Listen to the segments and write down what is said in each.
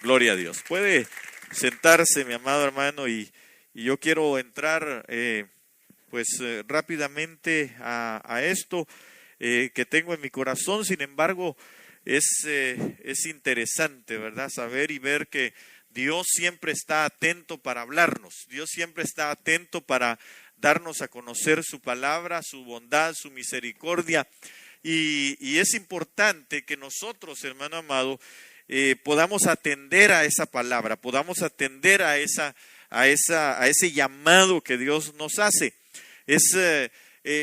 Gloria a Dios. Puede sentarse, mi amado hermano, y yo quiero entrar rápidamente a esto que tengo en mi corazón. Sin embargo, es interesante, ¿verdad? Saber y ver que Dios siempre está atento para hablarnos. Dios siempre está atento para darnos a conocer su palabra, su bondad, su misericordia. Y es importante que nosotros, hermano amado, podamos atender a esa palabra, podamos atender a ese llamado que Dios nos hace.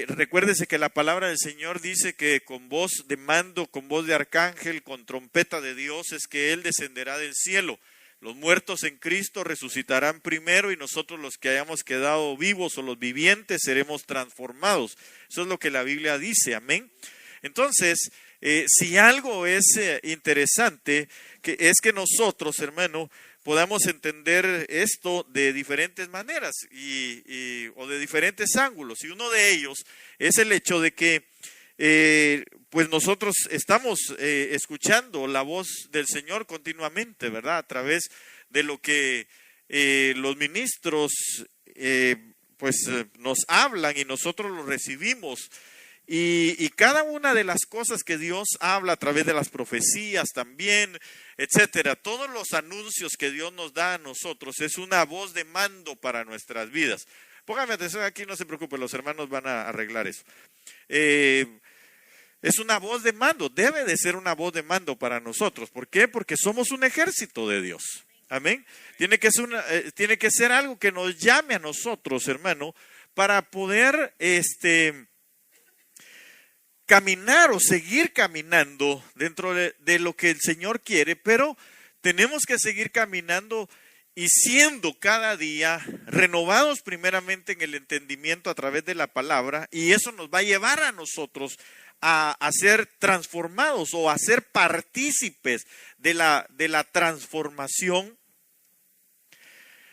Recuérdese que la palabra del Señor dice que con voz de mando, con voz de arcángel, con trompeta de Dios es que Él descenderá del cielo. Los muertos en Cristo resucitarán primero y nosotros los que hayamos quedado vivos o los vivientes seremos transformados. Eso es lo que la Biblia dice, amén. Entonces, si algo es interesante, es que nosotros, hermano, podamos entender esto de diferentes maneras o de diferentes ángulos. Y uno de ellos es el hecho de que pues nosotros estamos escuchando la voz del Señor continuamente, ¿verdad? A través de lo que los ministros nos hablan y nosotros lo recibimos. Y cada una de las cosas que Dios habla a través de las profecías también, etcétera, todos los anuncios que Dios nos da a nosotros es una voz de mando para nuestras vidas. Póngame atención aquí, no se preocupe, los hermanos van a arreglar eso. Es una voz de mando, debe de ser una voz de mando para nosotros. ¿Por qué? Porque somos un ejército de Dios. Amén. Tiene que ser algo que nos llame a nosotros, hermano, para poder caminar o seguir caminando dentro de lo que el Señor quiere, pero tenemos que seguir caminando y siendo cada día renovados primeramente en el entendimiento a través de la palabra, y eso nos va a llevar a nosotros a ser transformados o a ser partícipes de la transformación.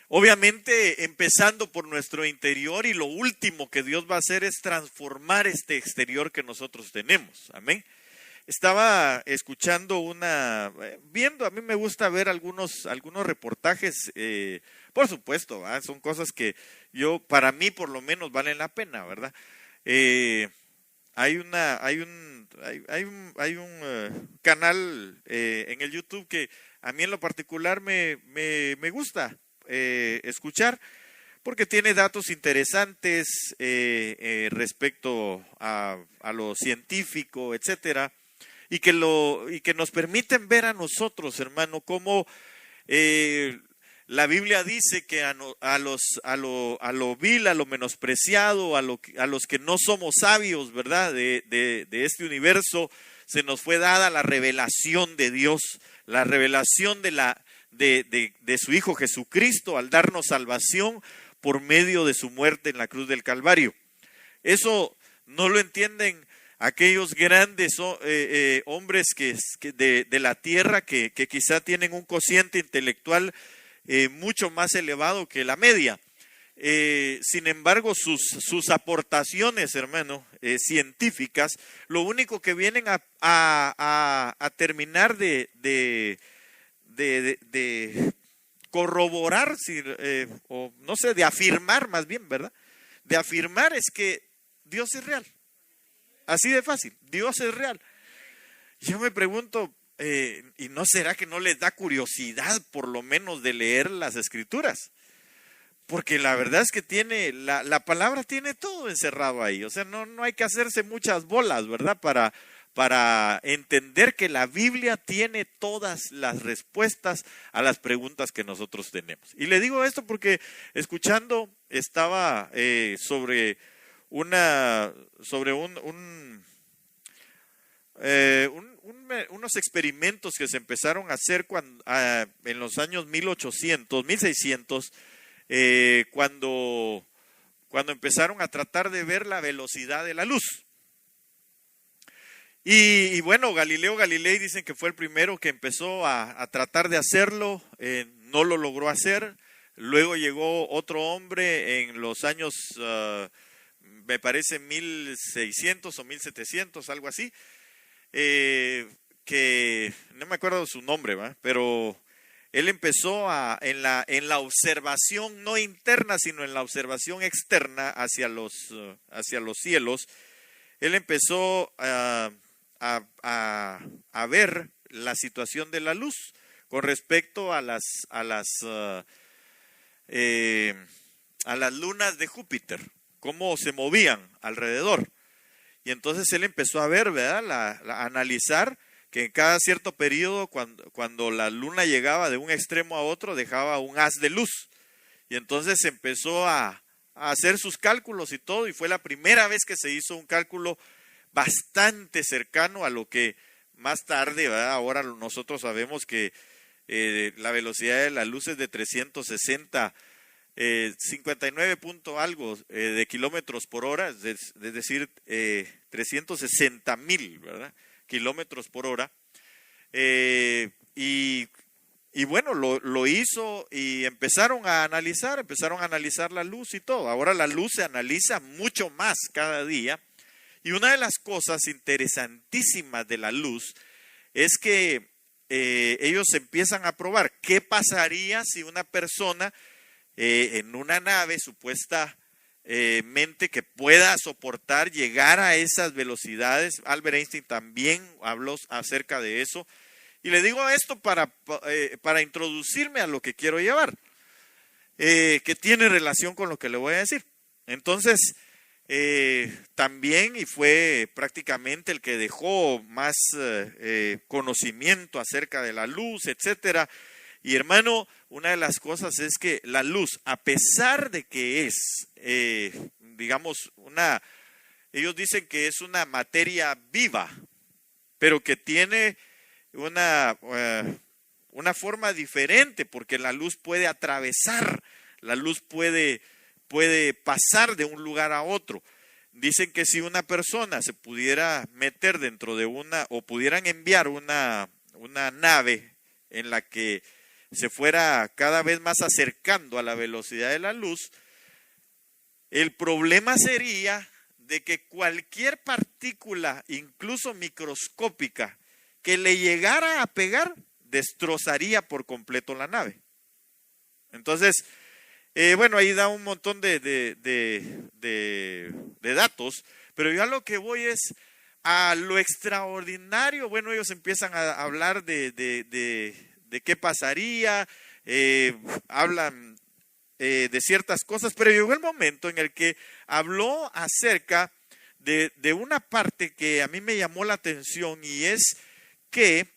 Obviamente empezando por nuestro interior, y lo último que Dios va a hacer es transformar este exterior que nosotros tenemos. Amén. Estaba escuchando viendo, a mí me gusta ver algunos reportajes, por supuesto, son cosas que para mí por lo menos valen la pena, ¿verdad? Hay un canal en el YouTube que a mí en lo particular me gusta escuchar, porque tiene datos interesantes respecto a lo científico, etcétera, y que nos permiten ver a nosotros, hermano, cómo la Biblia dice que a lo vil, a lo menospreciado, a los que no somos sabios, ¿verdad? De este universo, se nos fue dada la revelación de Dios, la revelación de su Hijo Jesucristo, al darnos salvación por medio de su muerte en la cruz del Calvario. Eso no lo entienden aquellos grandes hombres de la tierra que quizá tienen un cociente intelectual mucho más elevado que la media. Sin embargo, sus aportaciones, hermano, científicas, lo único que vienen a terminar de corroborar, o no sé, de afirmar más bien, ¿verdad? De afirmar es que Dios es real. Así de fácil, Dios es real. Yo me pregunto, ¿y no será que no les da curiosidad por lo menos de leer las Escrituras? Porque la verdad es que la palabra tiene todo encerrado ahí. O sea, no hay que hacerse muchas bolas, ¿verdad? Para entender que la Biblia tiene todas las respuestas a las preguntas que nosotros tenemos. Y le digo esto porque escuchando estaba sobre unos experimentos que se empezaron a hacer en los años 1600, cuando empezaron a tratar de ver la velocidad de la luz. Y bueno, Galileo Galilei dicen que fue el primero que empezó a tratar de hacerlo, no lo logró hacer. Luego llegó otro hombre en los años, me parece 1600 o 1700, algo así, que no me acuerdo su nombre, ¿va? Pero él empezó en la observación no interna, sino en la observación externa hacia los cielos. Él empezó a ver la situación de la luz con respecto a las lunas de Júpiter, cómo se movían alrededor. Y entonces él empezó a ver, ¿verdad? A analizar que en cada cierto periodo, cuando la luna llegaba de un extremo a otro, dejaba un haz de luz. Y entonces empezó a hacer sus cálculos y todo, y fue la primera vez que se hizo un cálculo bastante cercano a lo que más tarde, ¿verdad? Ahora nosotros sabemos que la velocidad de la luz es de 360 59 punto algo de kilómetros por hora, es decir, 360,000, ¿verdad? Kilómetros por hora. Y bueno, lo hizo y empezaron a analizar la luz y todo. Ahora la luz se analiza mucho más cada día. Y una de las cosas interesantísimas de la luz es que ellos empiezan a probar qué pasaría si una persona en una nave supuestamente que pueda soportar llegar a esas velocidades. Albert Einstein también habló acerca de eso. Y le digo esto para introducirme a lo que quiero llevar, que tiene relación con lo que le voy a decir. Entonces, también, y fue prácticamente el que dejó más conocimiento acerca de la luz, etcétera. Y hermano, una de las cosas es que la luz, a pesar de que es, digamos, ellos dicen que es una materia viva, pero que tiene una forma diferente, porque la luz puede atravesar, la luz puede pasar de un lugar a otro. Dicen que si una persona se pudiera meter dentro de o pudieran enviar una nave en la que se fuera cada vez más acercando a la velocidad de la luz, el problema sería de que cualquier partícula, incluso microscópica, que le llegara a pegar, destrozaría por completo la nave. Entonces, bueno, ahí da un montón de datos, pero yo a lo que voy es a lo extraordinario. Bueno, ellos empiezan a hablar de qué pasaría, hablan de ciertas cosas, pero llegó el momento en el que habló acerca de una parte que a mí me llamó la atención, y es que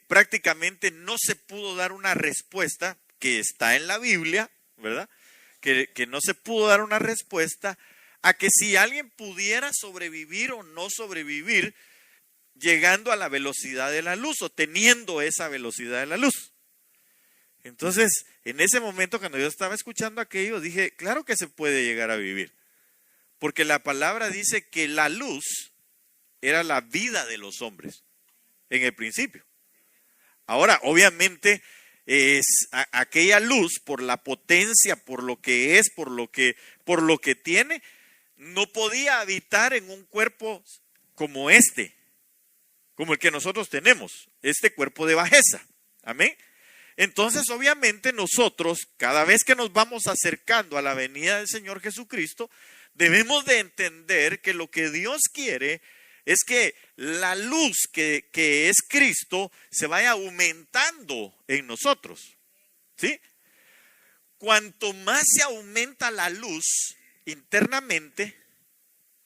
prácticamente no se pudo dar una respuesta, que está en la Biblia, ¿verdad? Que no se pudo dar una respuesta a que si alguien pudiera sobrevivir o no sobrevivir llegando a la velocidad de la luz o teniendo esa velocidad de la luz. Entonces, en ese momento, cuando yo estaba escuchando aquello, dije, claro que se puede llegar a vivir, porque la palabra dice que la luz era la vida de los hombres en el principio. Ahora, obviamente, es aquella luz, por la potencia, por lo que es, por lo que tiene, no podía habitar en un cuerpo como como el que nosotros tenemos, este cuerpo de bajeza. Amén. Entonces, obviamente, nosotros, cada vez que nos vamos acercando a la venida del Señor Jesucristo, debemos de entender que lo que Dios quiere es que la luz que es Cristo se vaya aumentando en nosotros, ¿sí? Cuanto más se aumenta la luz internamente,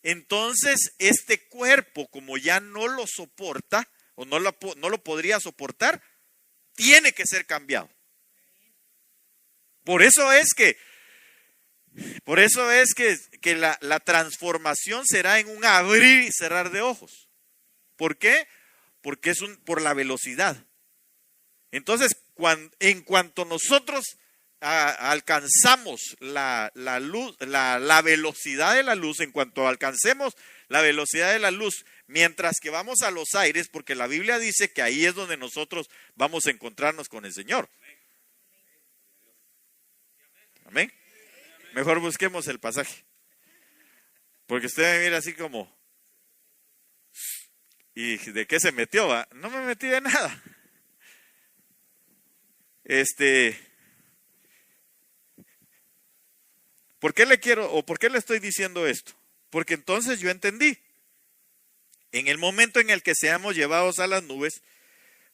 entonces este cuerpo, como ya no lo soporta o no lo podría soportar, tiene que ser cambiado. Por eso es que la transformación será en un abrir y cerrar de ojos. ¿Por qué? Porque es por la velocidad. Entonces, en cuanto nosotros alcanzamos la luz, la velocidad de la luz, en cuanto alcancemos la velocidad de la luz, mientras que vamos a los aires, porque la Biblia dice que ahí es donde nosotros vamos a encontrarnos con el Señor. Amén. Mejor busquemos el pasaje, porque usted me mira así como, ¿y de qué se metió? ¿Va? No me metí de nada. ¿Por qué le estoy diciendo esto? Porque entonces yo entendí. En el momento en el que seamos llevados a las nubes,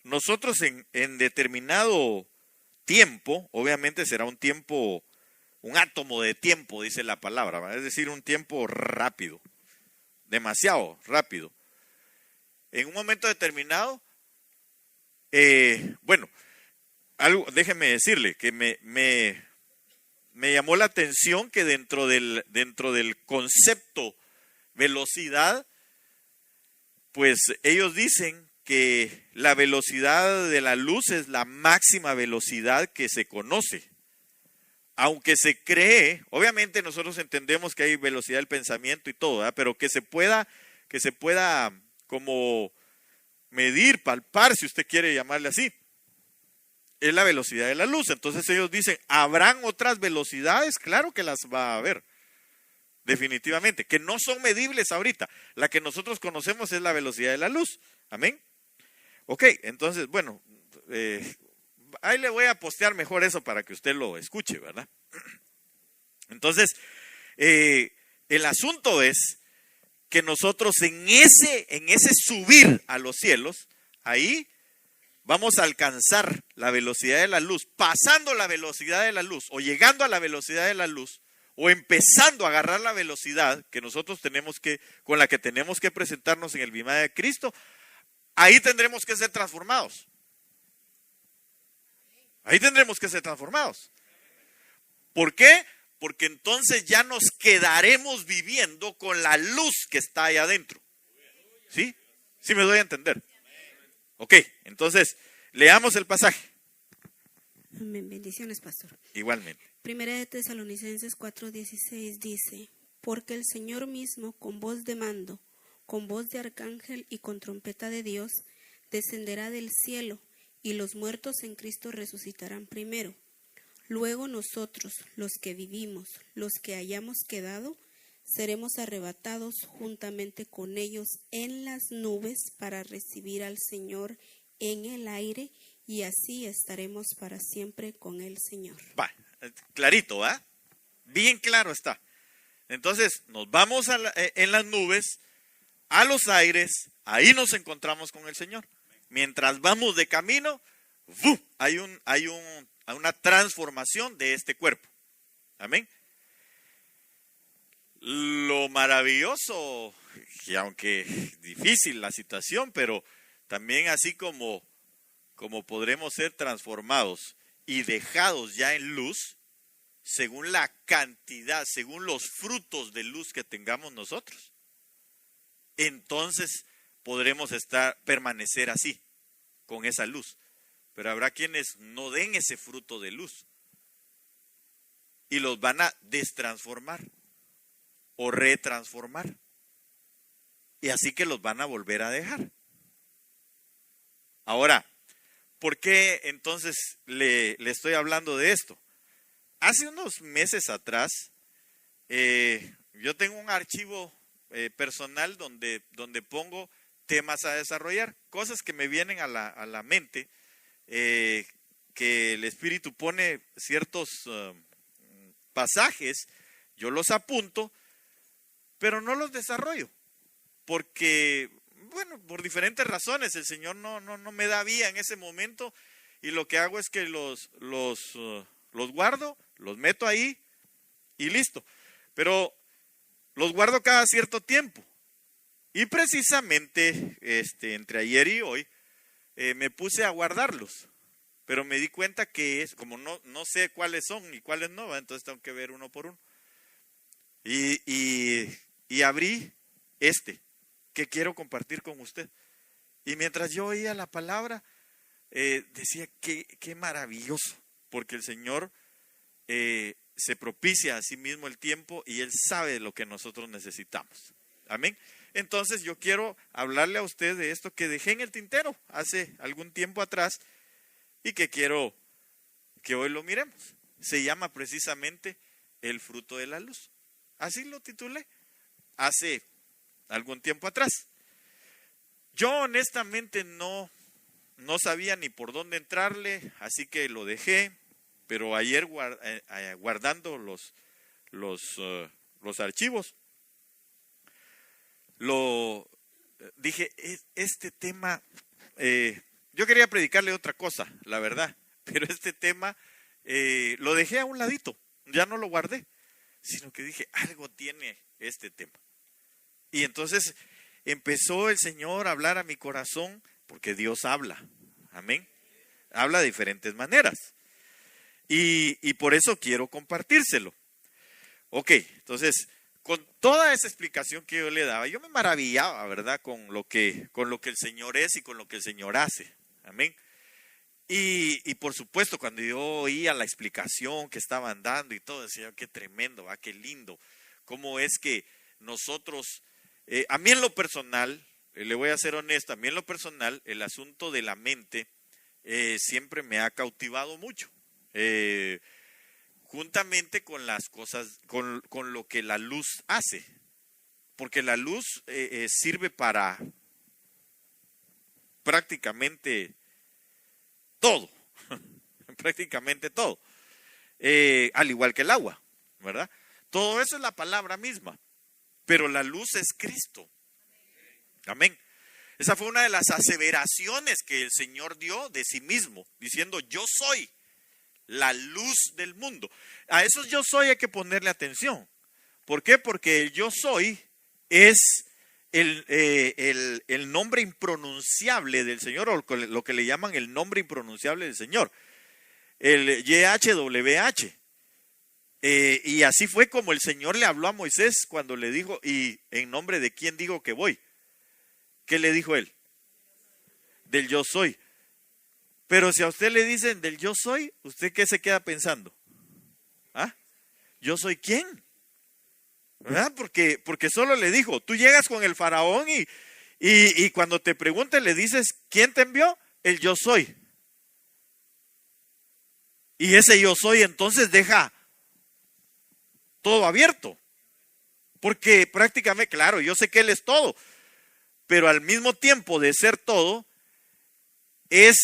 nosotros en determinado tiempo, obviamente será un tiempo, un átomo de tiempo, dice la palabra, ¿verdad? Es decir, un tiempo rápido, demasiado rápido. En un momento determinado, déjeme decirle que me llamó la atención que dentro del concepto velocidad, pues ellos dicen que la velocidad de la luz es la máxima velocidad que se conoce. Aunque se cree, obviamente nosotros entendemos que hay velocidad del pensamiento y todo, ¿verdad? Pero que se pueda como medir, palpar, si usted quiere llamarle así, es la velocidad de la luz. Entonces ellos dicen, ¿habrán otras velocidades? Claro que las va a haber, definitivamente, que no son medibles ahorita. La que nosotros conocemos es la velocidad de la luz. Amén. Ok, entonces, bueno, ahí le voy a postear mejor eso para que usted lo escuche, ¿verdad? Entonces, el asunto es que nosotros en ese subir a los cielos, ahí vamos a alcanzar la velocidad de la luz, pasando la velocidad de la luz, o llegando a la velocidad de la luz, o empezando a agarrar la velocidad que nosotros con la que tenemos que presentarnos en el bimá de Cristo. Ahí tendremos que ser transformados. Ahí tendremos que ser transformados. ¿Por qué? Porque entonces ya nos quedaremos viviendo con la luz que está ahí adentro. ¿Sí? ¿Sí me doy a entender? Ok, entonces, leamos el pasaje. Amén. Bendiciones, pastor. Igualmente. Primera de Tesalonicenses 4:16 dice, porque el Señor mismo, con voz de mando, con voz de arcángel y con trompeta de Dios, descenderá del cielo, y los muertos en Cristo resucitarán primero. Luego nosotros, los que vivimos, los que hayamos quedado, seremos arrebatados juntamente con ellos en las nubes para recibir al Señor en el aire, y así estaremos para siempre con el Señor. Va, clarito, ¿va? Bien claro está. Entonces, nos vamos en las nubes, a los aires, ahí nos encontramos con el Señor. Mientras vamos de camino, hay una transformación de este cuerpo. Amén. Lo maravilloso, y aunque difícil la situación, pero también así como podremos ser transformados y dejados ya en luz, según la cantidad, según los frutos de luz que tengamos nosotros, entonces podremos permanecer así, con esa luz. Pero habrá quienes no den ese fruto de luz y los van a destransformar o retransformar, y así que los van a volver a dejar. Ahora, ¿por qué entonces le estoy hablando de esto? Hace unos meses atrás, yo tengo un archivo personal donde pongo temas a desarrollar, cosas que me vienen a la mente, que el Espíritu pone ciertos pasajes, yo los apunto, pero no los desarrollo, porque, bueno, por diferentes razones, el Señor no me da vía en ese momento, y lo que hago es que los guardo, los meto ahí y listo. Pero los guardo cada cierto tiempo. Y precisamente entre ayer y hoy me puse a guardarlos. Pero me di cuenta que como no sé cuáles son y cuáles no, entonces tengo que ver uno por uno. Y abrí que quiero compartir con usted. Y mientras yo oía la palabra, decía qué maravilloso, porque el Señor se propicia a sí mismo el tiempo y Él sabe lo que nosotros necesitamos. Amén. Entonces yo quiero hablarle a usted de esto que dejé en el tintero hace algún tiempo atrás y que quiero que hoy lo miremos. Se llama precisamente el fruto de la luz. Así lo titulé hace algún tiempo atrás. Yo honestamente no no sabía ni por dónde entrarle, así que lo dejé, pero ayer guardando los archivos, dije, este tema, yo quería predicarle otra cosa, la verdad, pero este tema lo dejé a un ladito, ya no lo guardé, sino que dije, algo tiene este tema. Y entonces empezó el Señor a hablar a mi corazón, porque Dios habla, amén, habla de diferentes maneras, y por eso quiero compartírselo. Ok, entonces, con toda esa explicación que yo le daba, yo me maravillaba, ¿verdad?, con lo que el Señor es y con lo que el Señor hace, amén. Y por supuesto, cuando yo oía la explicación que estaban dando y todo, decía, qué tremendo, qué lindo, cómo es que nosotros, a mí en lo personal, le voy a ser honesto, a mí en lo personal, el asunto de la mente siempre me ha cautivado mucho, juntamente con las cosas, con lo que la luz hace, porque la luz sirve para prácticamente todo, prácticamente todo, al igual que el agua, ¿verdad? Todo eso es la palabra misma, pero la luz es Cristo. Amén. Esa fue una de las aseveraciones que el Señor dio de sí mismo, diciendo, yo soy la luz del mundo. A esos yo soy hay que ponerle atención. ¿Por qué? Porque el yo soy es el nombre impronunciable del Señor, o lo que le llaman el nombre impronunciable del Señor, el YHWH. Y así fue como el Señor le habló a Moisés cuando le dijo, ¿y en nombre de quién digo que voy? ¿Qué le dijo él? Del yo soy. Pero si a usted le dicen del yo soy, ¿usted qué se queda pensando? ¿Ah? ¿Yo soy quién? ¿Verdad? Porque solo le dijo, tú llegas con el faraón y cuando te pregunte le dices, ¿quién te envió? El yo soy. Y ese yo soy entonces deja todo abierto. Porque prácticamente, claro, yo sé que Él es todo, pero al mismo tiempo de ser todo, es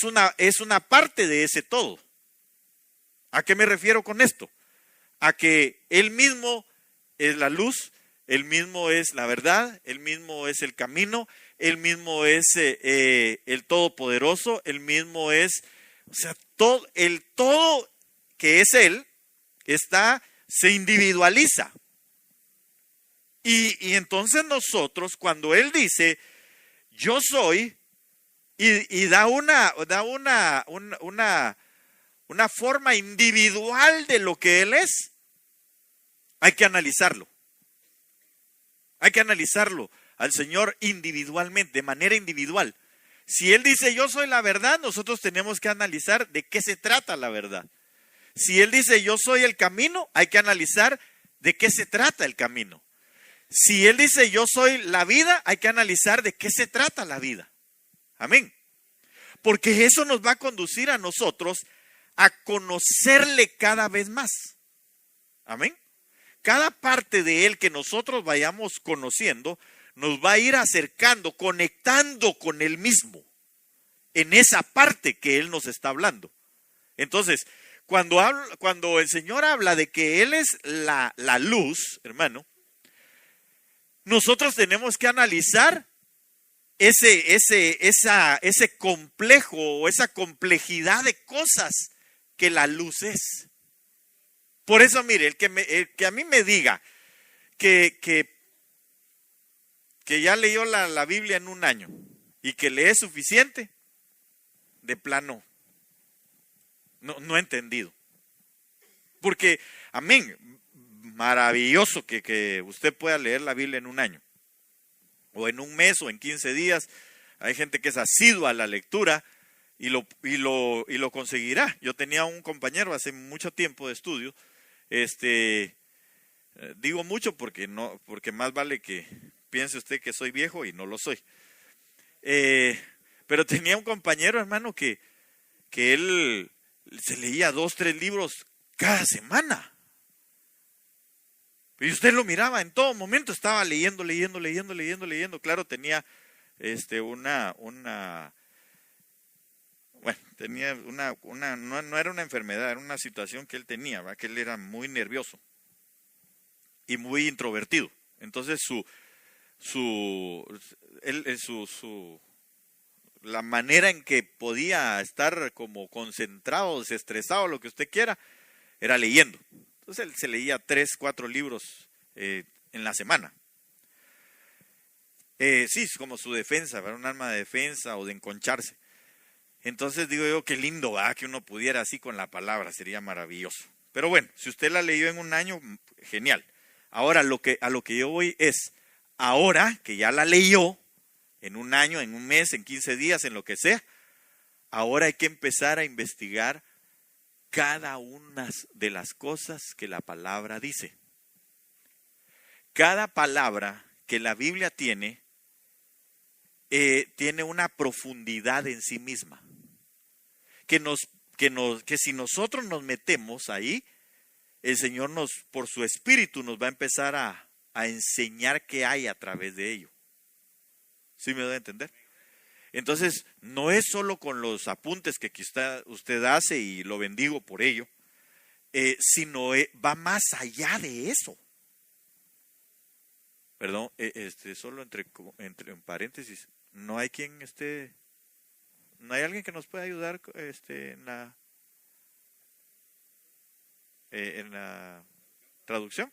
una parte de ese todo. ¿A qué me refiero con esto? A que Él mismo es la luz, Él mismo es la verdad, Él mismo es el camino, Él mismo es el todopoderoso, Él mismo es, o sea, el todo que es Él, se individualiza. Y entonces nosotros, cuando Él dice, yo soy, y da una forma individual de lo que Él es, hay que analizarlo. Hay que analizarlo al Señor individualmente, de manera individual. Si Él dice, yo soy la verdad, nosotros tenemos que analizar de qué se trata la verdad. Si Él dice, yo soy el camino, hay que analizar de qué se trata el camino. Si Él dice, yo soy la vida, hay que analizar de qué se trata la vida. Amén. Porque eso nos va a conducir a nosotros a conocerle cada vez más. Amén. Cada parte de Él que nosotros vayamos conociendo, nos va a ir acercando, conectando con Él mismo, en esa parte que Él nos está hablando. Entonces, cuando el Señor habla de que Él es la luz, hermano, nosotros tenemos que analizar ese complejo o esa complejidad de cosas que la luz es. Por eso, mire, el que a mí me diga que ya leyó la Biblia en un año y que le es suficiente, de plano, no he entendido. Porque, amén, maravilloso que usted pueda leer la Biblia en un año, o en un mes, o en 15 días. Hay gente que es asidua a la lectura y lo conseguirá. Yo tenía un compañero hace mucho tiempo de estudio, digo mucho porque más vale que piense usted que soy viejo y no lo soy. Pero tenía un compañero, hermano, que él se leía 2, 3 libros cada semana. Y usted lo miraba en todo momento, estaba leyendo. Claro, tenía tenía no era una enfermedad, era una situación que él tenía, ¿va? Que él era muy nervioso y muy introvertido. Entonces la manera en que podía estar como concentrado, desestresado, lo que usted quiera, era leyendo. Entonces él se leía 3, 4 libros en la semana. Sí, es como su defensa, ¿verdad? Un arma de defensa o de enconcharse. Entonces digo yo, qué lindo, ¿verdad? Que uno pudiera así con la palabra, sería maravilloso. Pero bueno, si usted la leyó en un año, genial. Ahora a lo que yo voy es, ahora que ya la leyó, en un año, en un mes, en 15 días, en lo que sea, ahora hay que empezar a investigar cada una de las cosas que la palabra dice. Cada palabra que la Biblia tiene una profundidad en sí misma. Que si nosotros nos metemos ahí, el Señor por su Espíritu nos va a empezar a enseñar qué hay a través de ello. ¿Sí me doy a entender? Entonces, no es solo con los apuntes que usted hace y lo bendigo por ello, sino va más allá de eso. Perdón, solo entre en paréntesis, no hay alguien que nos pueda ayudar en la traducción,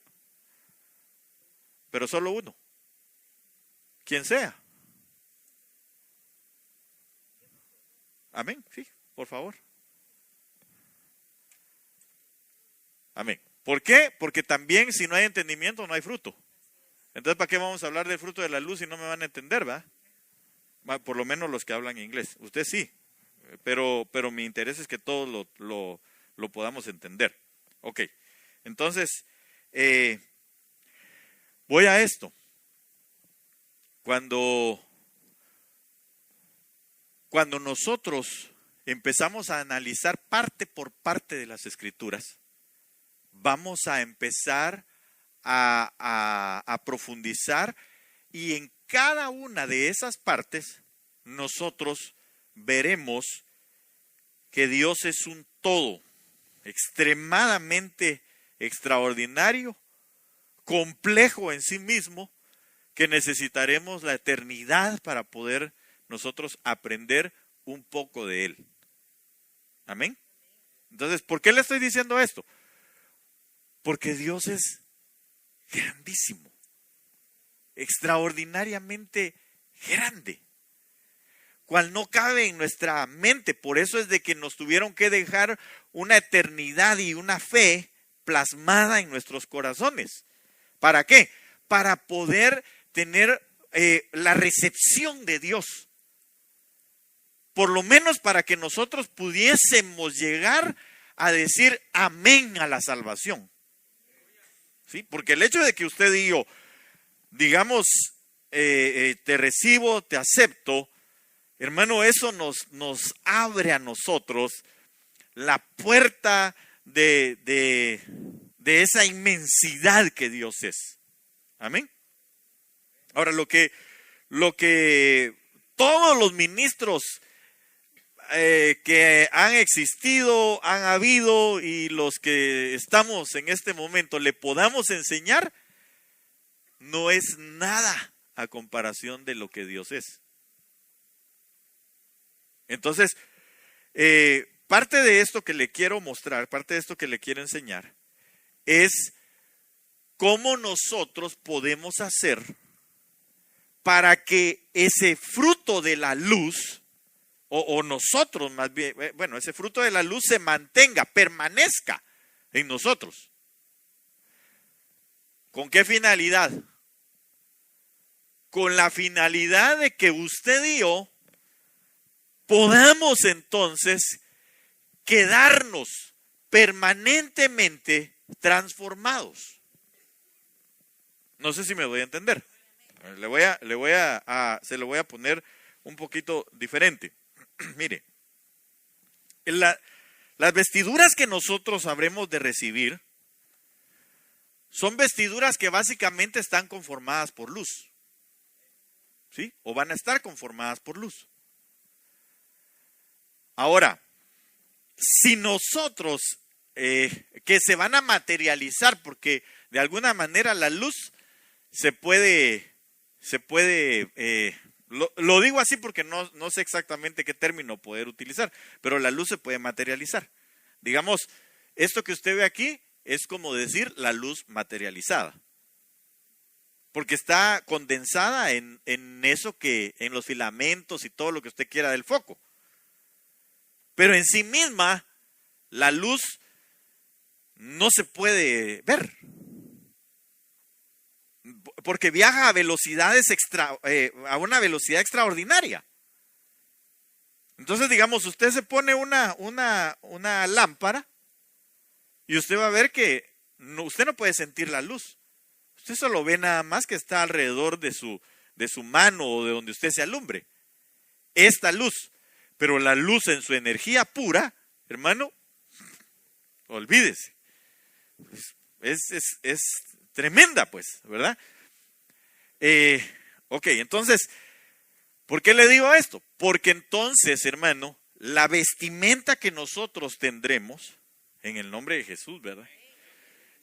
pero solo uno, quien sea. Amén, sí, por favor. Amén. ¿Por qué? Porque también si no hay entendimiento no hay fruto. Entonces, ¿para qué vamos a hablar del fruto de la luz si no me van a entender, va? Por lo menos los que hablan inglés. Usted sí, pero mi interés es que todos lo podamos entender. Ok, entonces, voy a esto. Cuando nosotros empezamos a analizar parte por parte de las Escrituras, vamos a empezar a profundizar, y en cada una de esas partes nosotros veremos que Dios es un todo extremadamente extraordinario, complejo en sí mismo, que necesitaremos la eternidad para poder nosotros aprender un poco de Él. Amén. Entonces, ¿por qué le estoy diciendo esto? Porque Dios es grandísimo, extraordinariamente grande, cual no cabe en nuestra mente. Por eso es de que nos tuvieron que dejar una eternidad y una fe plasmada en nuestros corazones. ¿Para qué? Para poder tener la recepción de Dios. Por lo menos para que nosotros pudiésemos llegar a decir amén a la salvación. ¿Sí? Porque el hecho de que usted y yo digamos, te recibo, te acepto, hermano, eso nos abre a nosotros la puerta de esa inmensidad que Dios es. Amén. Ahora, lo que todos los ministros que han existido, han habido, y los que estamos en este momento le podamos enseñar, no es nada a comparación de lo que Dios es. Entonces, parte de esto que le quiero mostrar, parte de esto que le quiero enseñar, es cómo nosotros podemos hacer para que ese fruto de la luz, o nosotros más bien, bueno, ese fruto de la luz se mantenga, permanezca en nosotros. ¿Con qué finalidad? Con la finalidad de que usted y yo podamos entonces quedarnos permanentemente transformados. No sé si me voy a entender. Se lo voy a poner un poquito diferente. Mire, las vestiduras que nosotros habremos de recibir son vestiduras que básicamente están conformadas por luz. ¿Sí? O van a estar conformadas por luz. Ahora, si nosotros, que se van a materializar, porque de alguna manera la luz se puede, lo digo así porque no sé exactamente qué término poder utilizar, pero la luz se puede materializar. Digamos, esto que usted ve aquí es como decir la luz materializada, porque está condensada en eso en los filamentos y todo lo que usted quiera del foco. Pero en sí misma, la luz no se puede ver, porque viaja a velocidades a una velocidad extraordinaria. Entonces, digamos, usted se pone una lámpara y usted va a ver que usted no puede sentir la luz. Usted solo ve nada más que está alrededor de su mano o de donde usted se alumbre. Esta luz, pero la luz en su energía pura, hermano, olvídese. Es tremenda, pues, ¿verdad? Ok, entonces, ¿por qué le digo esto? Porque entonces, hermano, la vestimenta que nosotros tendremos, en el nombre de Jesús, ¿verdad?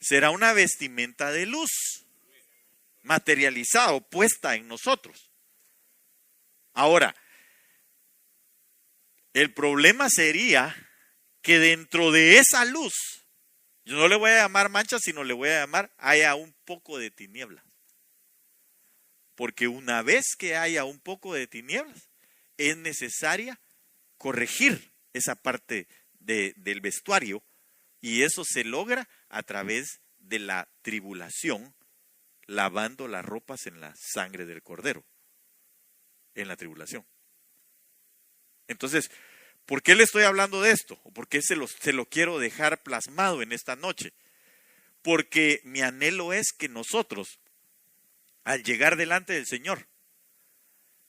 Será una vestimenta de luz, materializada, puesta en nosotros. Ahora, el problema sería que dentro de esa luz, yo no le voy a llamar mancha, sino le voy a llamar haya un poco de tinieblas. Porque una vez que haya un poco de tinieblas, es necesaria corregir esa parte del vestuario, y eso se logra a través de la tribulación, lavando las ropas en la sangre del Cordero, en la tribulación. Entonces, ¿por qué le estoy hablando de esto? ¿O por qué se lo quiero dejar plasmado en esta noche? Porque mi anhelo es que nosotros, al llegar delante del Señor,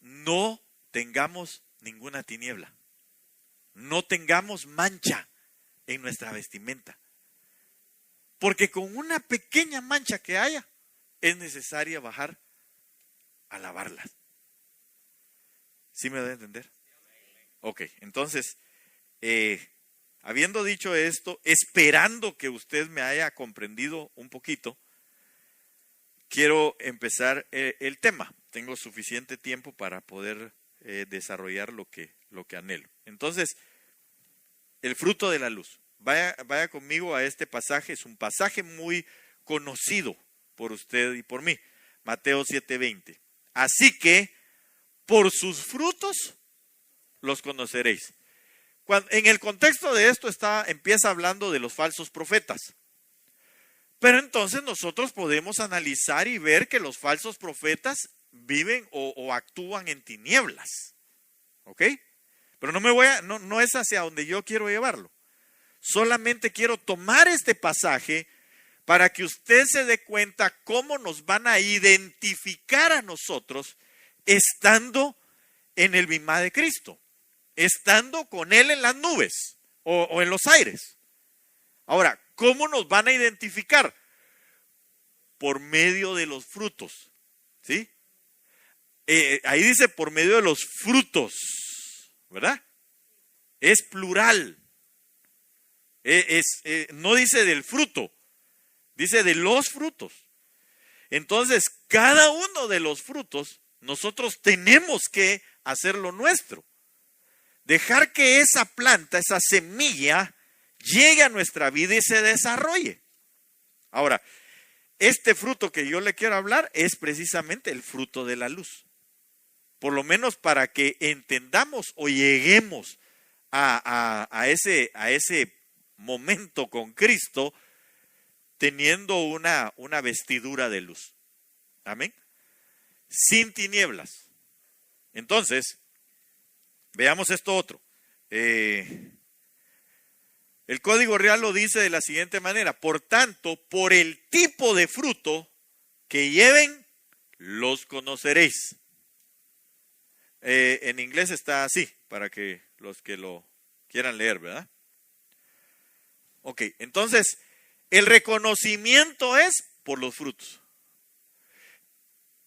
no tengamos ninguna tiniebla, no tengamos mancha en nuestra vestimenta. Porque con una pequeña mancha que haya, es necesaria bajar a lavarlas. ¿Sí me da a entender? Ok, entonces, habiendo dicho esto, esperando que usted me haya comprendido un poquito, quiero empezar el tema. Tengo suficiente tiempo para poder desarrollar lo que anhelo. Entonces, el fruto de la luz. Vaya conmigo a este pasaje. Es un pasaje muy conocido por usted y por mí. Mateo 7:20. Así que, por sus frutos los conoceréis. En el contexto de esto empieza hablando de los falsos profetas. Pero entonces nosotros podemos analizar y ver que los falsos profetas viven o actúan en tinieblas. ¿Ok? Pero no es hacia donde yo quiero llevarlo. Solamente quiero tomar este pasaje para que usted se dé cuenta cómo nos van a identificar a nosotros estando en el bimá de Cristo, estando con Él en las nubes o en los aires. Ahora, ¿cómo nos van a identificar? Por medio de los frutos, ¿sí? Ahí dice por medio de los frutos, ¿verdad? Es plural. No dice del fruto, dice de los frutos. Entonces, cada uno de los frutos, nosotros tenemos que hacerlo nuestro. Dejar que esa planta, esa semilla, llegue a nuestra vida y se desarrolle. Ahora, este fruto que yo le quiero hablar es precisamente el fruto de la luz. Por lo menos para que entendamos o lleguemos a ese momento con Cristo, teniendo una vestidura de luz. Amén. Sin tinieblas. Entonces, veamos esto otro. El Código Real lo dice de la siguiente manera: por tanto, por el tipo de fruto que lleven, los conoceréis. En inglés está así, para que los que lo quieran leer, ¿verdad? Ok, entonces, el reconocimiento es por los frutos.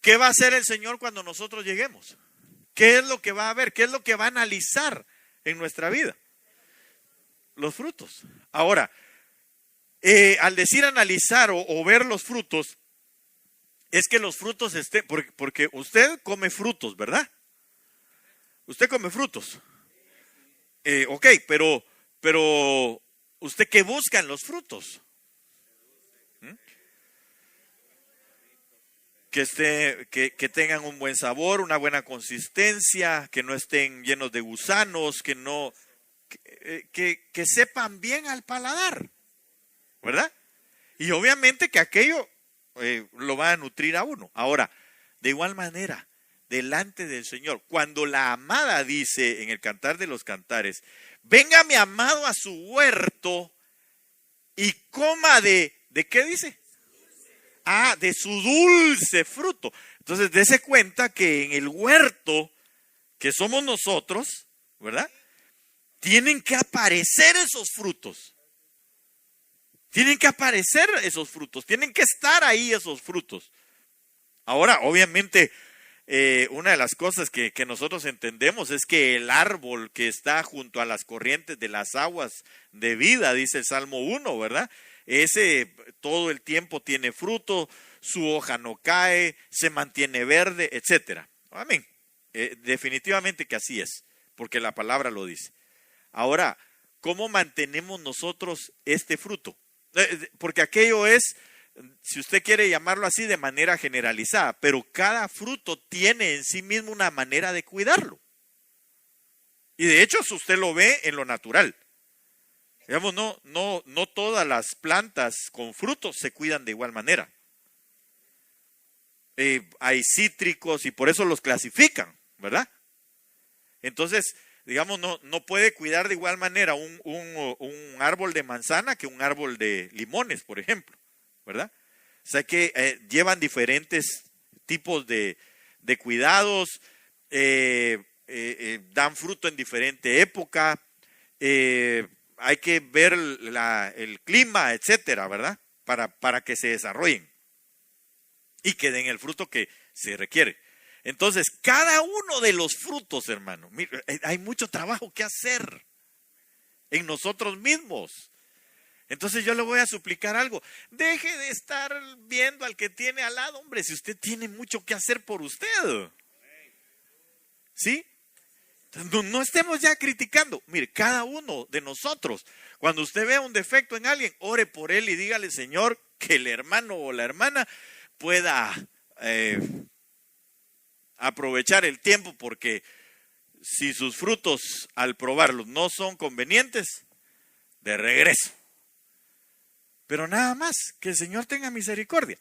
¿Qué va a hacer el Señor cuando nosotros lleguemos? ¿Qué es lo que va a ver? ¿Qué es lo que va a analizar en nuestra vida? Los frutos. Ahora, al decir analizar o ver los frutos, es que los frutos estén, porque usted come frutos, ¿verdad? Usted come frutos. Ok, pero ¿usted qué busca en los frutos? Que tengan un buen sabor, una buena consistencia, que no estén llenos de gusanos, que sepan bien al paladar, ¿verdad? Y obviamente que aquello lo va a nutrir a uno. Ahora, de igual manera, delante del Señor, cuando la amada dice en el Cantar de los Cantares, venga mi amado a su huerto y coma ¿de qué dice? De su dulce fruto. Entonces, dése cuenta que en el huerto que somos nosotros, ¿verdad? Tienen que aparecer esos frutos. Tienen que aparecer esos frutos. Tienen que estar ahí esos frutos. Ahora, obviamente, una de las cosas que nosotros entendemos es que el árbol que está junto a las corrientes de las aguas de vida, dice el Salmo 1, ¿verdad? Ese todo el tiempo tiene fruto, su hoja no cae, se mantiene verde, etcétera. Amén. Definitivamente que así es, porque la palabra lo dice. Ahora, ¿cómo mantenemos nosotros este fruto? Porque aquello es, si usted quiere llamarlo así, de manera generalizada, pero cada fruto tiene en sí mismo una manera de cuidarlo. Y de hecho, usted lo ve en lo natural. Digamos, no todas las plantas con frutos se cuidan de igual manera. Hay cítricos y por eso los clasifican, ¿verdad? Entonces, digamos, no puede cuidar de igual manera un árbol de manzana que un árbol de limones, por ejemplo, ¿verdad? O sea que llevan diferentes tipos de cuidados, dan fruto en diferente época, hay que ver el clima, etcétera, ¿verdad? Para que se desarrollen y que den el fruto que se requiere. Entonces, cada uno de los frutos, hermano, mire, hay mucho trabajo que hacer en nosotros mismos. Entonces yo le voy a suplicar algo. Deje de estar viendo al que tiene al lado, hombre, si usted tiene mucho que hacer por usted. ¿Sí? No estemos ya criticando. Mire, cada uno de nosotros, cuando usted vea un defecto en alguien, ore por él y dígale, Señor, que el hermano o la hermana pueda aprovechar el tiempo, porque si sus frutos al probarlos no son convenientes, de regreso. Pero nada más, que el Señor tenga misericordia.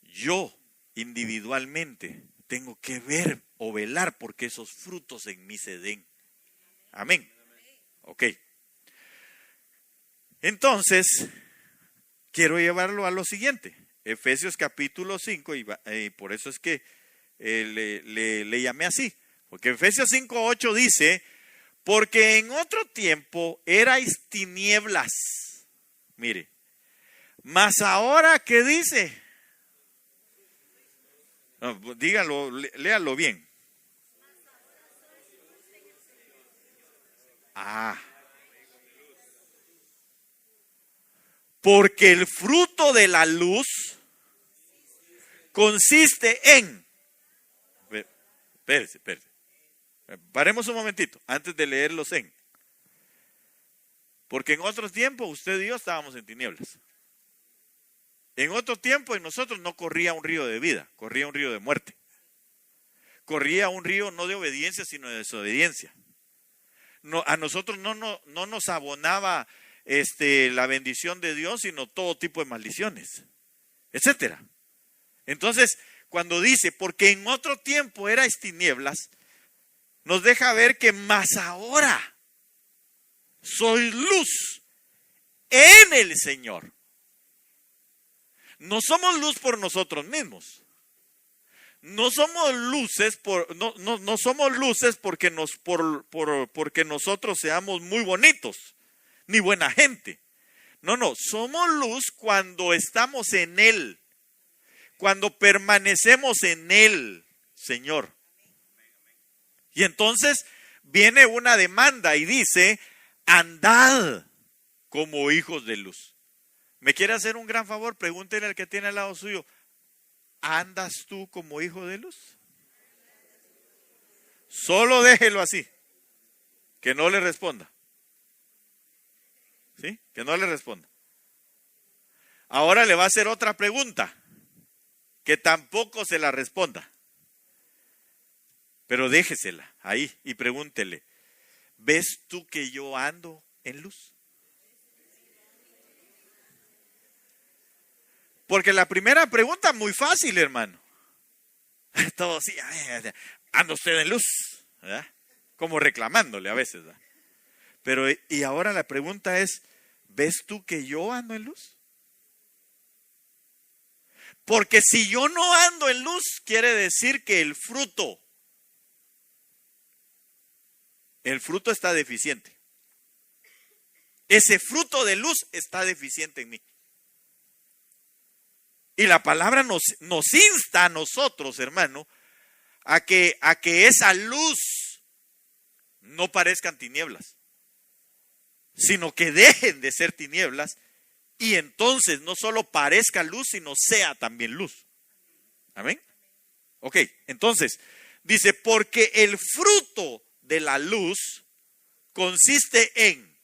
Yo individualmente tengo que ver o velar porque esos frutos en mí se den. Amén. Ok. Entonces, quiero llevarlo a lo siguiente. Efesios capítulo 5, y por eso es que le llamé así. Porque Efesios 5:8 dice, porque en otro tiempo erais tinieblas. Mire, mas ahora, ¿qué dice? No, dígalo, léalo bien. Porque el fruto de la luz consiste en... Espérese. Paremos un momentito antes de leerlos en. Porque en otro tiempo usted y yo estábamos en tinieblas. En otro tiempo en nosotros no corría un río de vida, corría un río de muerte. Corría un río no de obediencia, sino de desobediencia. No, a nosotros no nos abonaba la bendición de Dios, sino todo tipo de maldiciones, etcétera. Entonces, cuando dice, porque en otro tiempo erais tinieblas, nos deja ver que más ahora soy luz en el Señor. No somos luz por nosotros mismos. No somos luces no somos luces porque porque nosotros seamos muy bonitos, ni buena gente. No, somos luz cuando estamos en Él, cuando permanecemos en Él, Señor. Y entonces viene una demanda y dice, andad como hijos de luz. ¿Me quiere hacer un gran favor? Pregúntele al que tiene al lado suyo, ¿andas tú como hijo de luz? Solo déjelo así, que no le responda. ¿Sí? Que no le responda. Ahora le va a hacer otra pregunta, que tampoco se la responda. Pero déjesela ahí y pregúntele, ¿ves tú que yo ando en luz? Porque la primera pregunta muy fácil, hermano. Todo así, anda usted en luz, ¿verdad? Como reclamándole a veces, ¿verdad? Pero, y ahora la pregunta es, ¿ves tú que yo ando en luz? Porque si yo no ando en luz, quiere decir que el fruto está deficiente. Ese fruto de luz está deficiente en mí. Y la palabra nos insta a nosotros, hermano, a que esa luz no parezcan tinieblas, sino que dejen de ser tinieblas y entonces no solo parezca luz, sino sea también luz. Amén. Ok, entonces dice, porque el fruto de la luz consiste en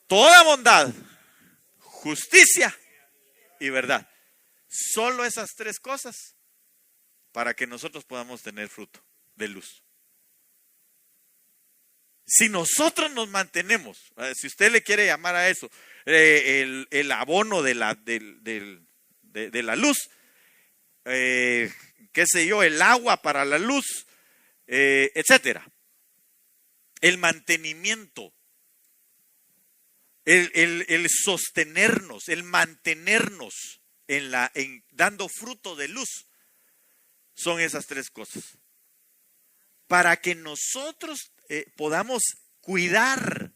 toda bondad, justicia y verdad. Solo esas tres cosas para que nosotros podamos tener fruto de luz. Si nosotros nos mantenemos, si usted le quiere llamar a eso, el abono de la luz, qué sé yo, el agua para la luz, etcétera. El mantenimiento, el sostenernos, el mantenernos en dando fruto de luz, son esas tres cosas. Para que nosotros podamos cuidar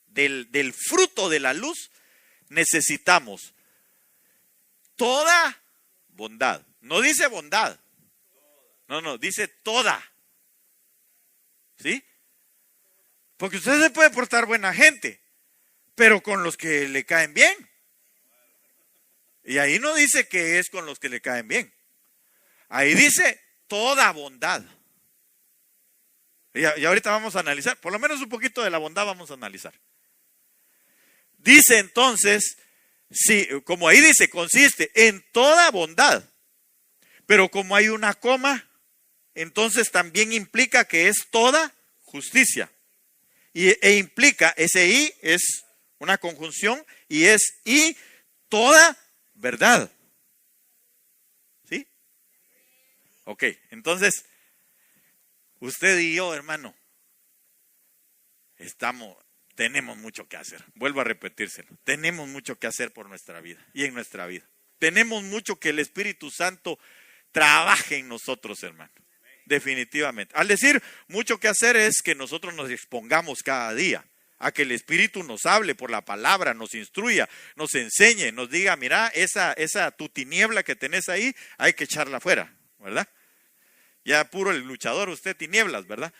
del fruto de la luz, necesitamos toda bondad. No dice bondad. No, dice toda. ¿Sí? Porque usted se puede portar buena gente, pero con los que le caen bien. Y ahí no dice que es con los que le caen bien. Ahí dice toda bondad. Y ahorita vamos a analizar, por lo menos un poquito de la bondad vamos a analizar. Dice entonces, sí, como ahí dice, consiste en toda bondad. Pero como hay una coma, entonces también implica que es toda justicia. E implica, ese y es una conjunción y es y toda verdad. ¿Sí? Ok, entonces, usted y yo, hermano, tenemos mucho que hacer. Vuelvo a repetírselo. Tenemos mucho que hacer por nuestra vida y en nuestra vida. Tenemos mucho que el Espíritu Santo trabaje en nosotros, hermano. Definitivamente. Al decir mucho que hacer es que nosotros nos expongamos cada día a que el Espíritu nos hable por la palabra, nos instruya, nos enseñe, nos diga, mira, esa tu tiniebla que tenés ahí, hay que echarla afuera, ¿verdad? Ya puro el luchador, usted tinieblas, ¿verdad?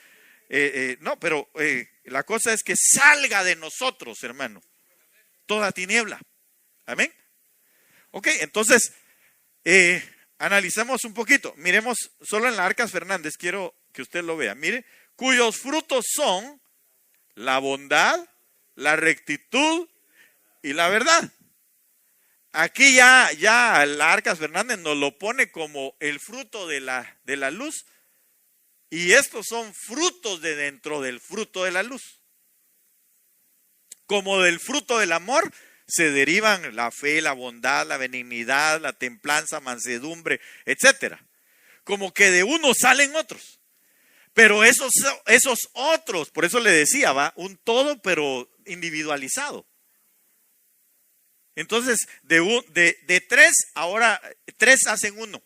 No, pero la cosa es que salga de nosotros, hermano, toda tiniebla. Amén. Ok, entonces, analicemos un poquito. Miremos solo en la Arcas Fernández, quiero que usted lo vea. Mire, cuyos frutos son la bondad, la rectitud y la verdad. Aquí ya la Arcas Fernández nos lo pone como el fruto de la luz. Y estos son frutos de dentro del fruto de la luz. Como del fruto del amor se derivan la fe, la bondad, la benignidad, la templanza, mansedumbre, etcétera. Como que de uno salen otros. Pero esos otros, por eso le decía, va, un todo pero individualizado. Entonces, de tres, ahora tres hacen uno.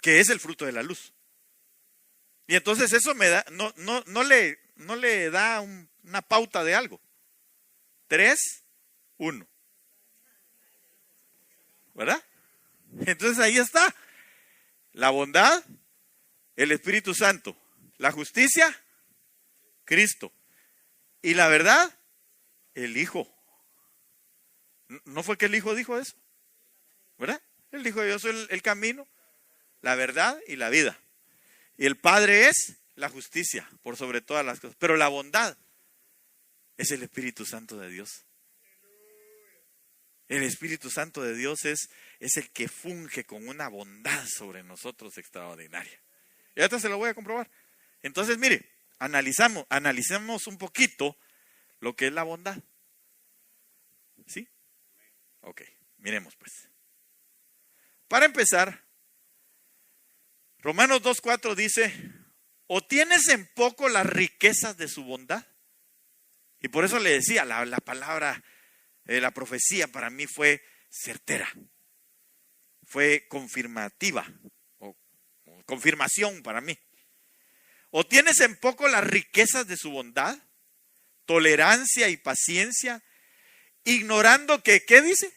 Que es el fruto de la luz. Y entonces eso me da, no le da una pauta de algo. 3, 1. ¿Verdad? Entonces ahí está. La bondad, el Espíritu Santo La justicia, Cristo. Y la verdad, el Hijo. ¿No fue que el Hijo dijo eso? ¿Verdad? Él dijo, yo soy el camino, la verdad y la vida. Y el Padre es la justicia, por sobre todas las cosas. Pero la bondad es el Espíritu Santo de Dios. El Espíritu Santo de Dios es el que funge con una bondad sobre nosotros extraordinaria. Y ahorita se lo voy a comprobar. Entonces, mire, analicemos un poquito lo que es la bondad. ¿Sí? Ok, miremos pues. Para empezar, Romanos 2:4 dice, ¿o tienes en poco las riquezas de su bondad? Y por eso le decía, la palabra, la profecía para mí fue certera, fue confirmativa, o confirmación para mí. ¿O tienes en poco las riquezas de su bondad, tolerancia y paciencia, ignorando que, ¿qué dice?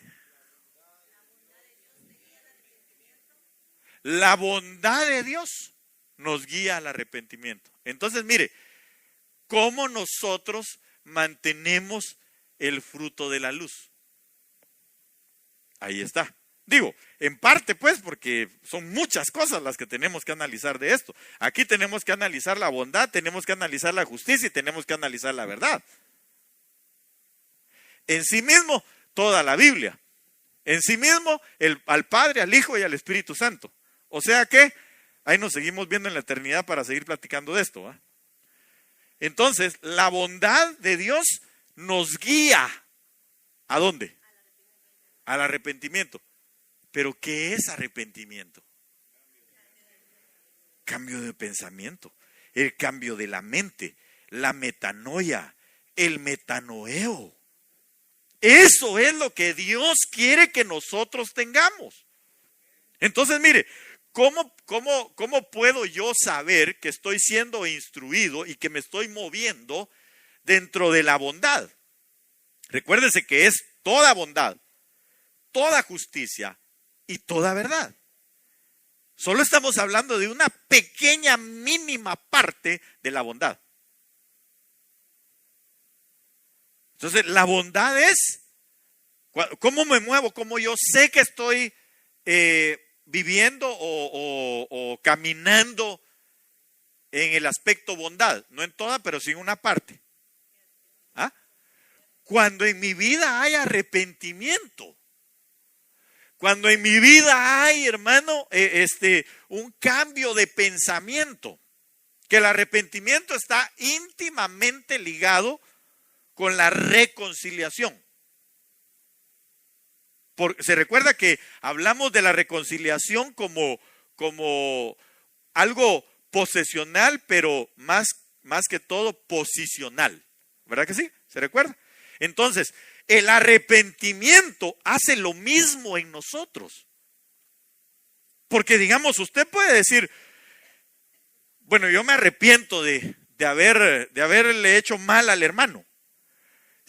La bondad de Dios nos guía al arrepentimiento. Entonces, mire, ¿cómo nosotros mantenemos el fruto de la luz? Ahí está. Digo, en parte pues, porque son muchas cosas las que tenemos que analizar de esto. Aquí tenemos que analizar la bondad, tenemos que analizar la justicia y tenemos que analizar la verdad. En sí mismo, toda la Biblia. En sí mismo, al Padre, al Hijo y al Espíritu Santo. O sea que, ahí nos seguimos viendo en la eternidad para seguir platicando de esto, ¿va? Entonces, la bondad de Dios nos guía. ¿A dónde? Al arrepentimiento. ¿Pero qué es arrepentimiento? Cambio de pensamiento, el cambio de la mente, la metanoia, el metanoeo. Eso es lo que Dios quiere que nosotros tengamos. Entonces, mire, ¿cómo puedo yo saber que estoy siendo instruido y que me estoy moviendo dentro de la bondad? Recuérdese que es toda bondad, toda justicia y toda verdad. Solo estamos hablando de una pequeña, mínima parte de la bondad. Entonces, la bondad es, ¿cómo me muevo? ¿Cómo yo sé que estoy viviendo o caminando en el aspecto bondad? No en toda, pero sí en una parte. ¿Ah? Cuando en mi vida hay arrepentimiento. Cuando en mi vida hay, hermano, un cambio de pensamiento. Que el arrepentimiento está íntimamente ligado con la reconciliación. Se recuerda que hablamos de la reconciliación como algo posesional, pero más que todo posicional. ¿Verdad que sí? ¿Se recuerda? Entonces, el arrepentimiento hace lo mismo en nosotros. Porque digamos, usted puede decir, bueno, yo me arrepiento de haberle hecho mal al hermano.